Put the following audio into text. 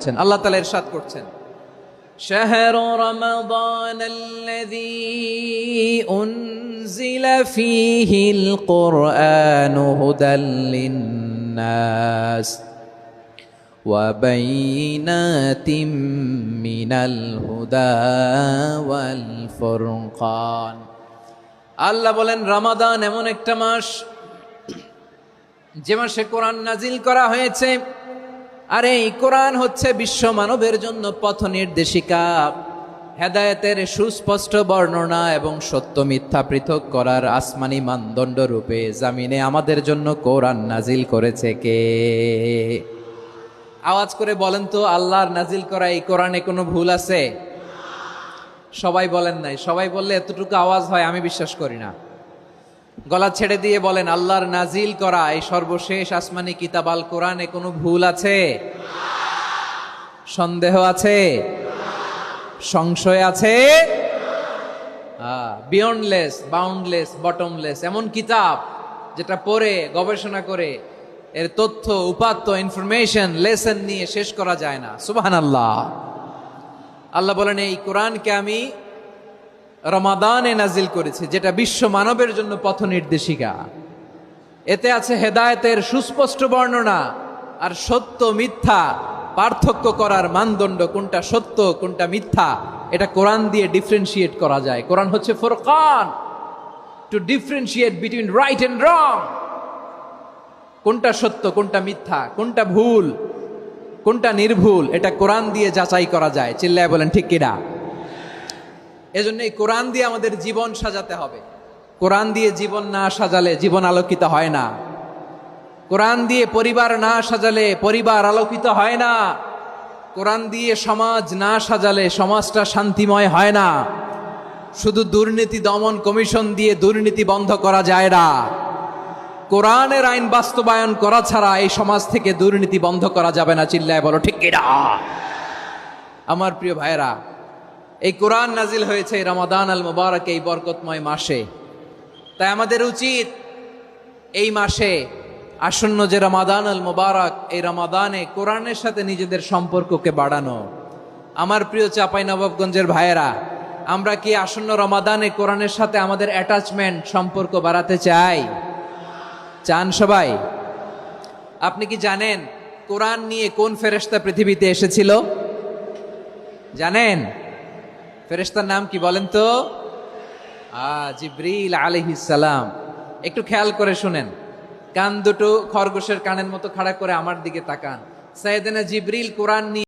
করছেন। আল্লাহ তাআলা ইরশাদ করছেন, শাহরু রমাদানাল্লাযী উনজিলা ফীহিল কুরআনু হুদাল লিন্নাস ওয়া বাইয়িনাতিম মিনাল হুদা ওয়াল ফুরকান। আল্লাহ বলেন, রমাদান এমন একটা মাস যে মাসে কোরআন নাজিল করা হয়েছে। আর এই কোরআন হচ্ছে বিশ্ব মানবের জন্য পথ নির্দেশিকা, হেদায়েতের সুস্পষ্ট বর্ণনা এবং সত্য মিথ্যা পৃথক করার আসমানি মানদণ্ড রূপে জামিনে আমাদের জন্য কোরআন নাজিল করেছে কে? আওয়াজ করে বলেন তো, আল্লাহর নাজিল করা এই কোরআনে কোনো ভুল আছে? সবাই বলেন নাই। সবাই বললে এতটুকু আওয়াজ হয় আমি বিশ্বাস করি না। গলা ছেড়ে দিয়ে বলেন, আল্লাহর নাজিল করা এই সর্বশেষ আসমানি কিতাব আল কোরআনে কোনো ভুল আছে? সন্দেহ আছে? সংশয় আছে? বিয়ন্ডলেস, বাউন্ডলেস, বটমলেস, এমন কিতাব যেটা পড়ে গবেষণা করে এর তথ্য উপাত্ত ইনফরমেশন লেসন নিয়ে শেষ করা যায় না। সুবহানাল্লাহ। আল্লাহ বলেন, এই কোরআনকে আমি রমাদানে নাজিল করেছি, যেটা বিশ্ব মানবের জন্য পথ নির্দেশিকা। এতে আছে হেদায়েতের সুস্পষ্ট বর্ণনা আর সত্য মিথ্যা পার্থক্য করার মানদণ্ড, কোনটা সত্য কোনটা মিথ্যা এটা কোরআন দিয়ে ডিফারেন্সিয়েট করা যায়। কোরআন হচ্ছে ফুরকান, to differentiate between right and wrong. কোনটা সত্য কোনটা মিথ্যা, কোনটা ভুল কোনটা নির্ভুল, এটা কোরআন দিয়ে যাচাই করা যায়। চিল্লায় বলেন ঠিক কিনা? এজন্য এই কোরআন দিয়ে আমাদের জীবন সাজাতে হবে। কোরআন দিয়ে জীবন না সাজালে জীবন আলোকিত হয় না। কোরআন দিয়ে পরিবার না সাজালে পরিবার আলোকিত হয় না। কোরআন দিয়ে সমাজ না সাজালে সমাজটা শান্তিময় হয় না। শুধু দুর্নীতি দমন কমিশন দিয়ে দুর্নীতি বন্ধ করা যায় না। কোরআনের আইন বাস্তবায়ন করা ছাড়া এই সমাজ থেকে দুর্নীতি বন্ধ করা যাবে না। চিল্লায় বলো ঠিক কিনা? আমার প্রিয় ভাইরা, এই কোরআন নাজিল হয়েছে রমাদান আল মুবারক, এই বরকতময় মাসে। তাই আমাদের উচিত এই মাসে আসন্ন যে রমাদান আল মুবারক, এই রমাদানে কোরআনের সাথে নিজেদের সম্পর্ককে বাড়ানো। আমার প্রিয় চাঁপাইনবাবগঞ্জের ভাইয়েরা, আমরা কি আসন্ন রমাদানে কোরআনের সাথে আমাদের অ্যাটাচমেন্ট সম্পর্ক বাড়াতে চাই? চান সবাই? আপনি কি জানেন কোরআন নিয়ে কোন ফেরেশতা পৃথিবীতে এসেছিল? জানেন? ফেরেশতার নাম কি বলেন তো? জিবরিল আলাইহিস সালাম। একটু খেয়াল করে শুনেন, কান দুটো খরগোশের কানের মতো খাড়া করে আমার দিকে তাকান। সাইয়েদনা জিবরিল কোরআন নিয়ে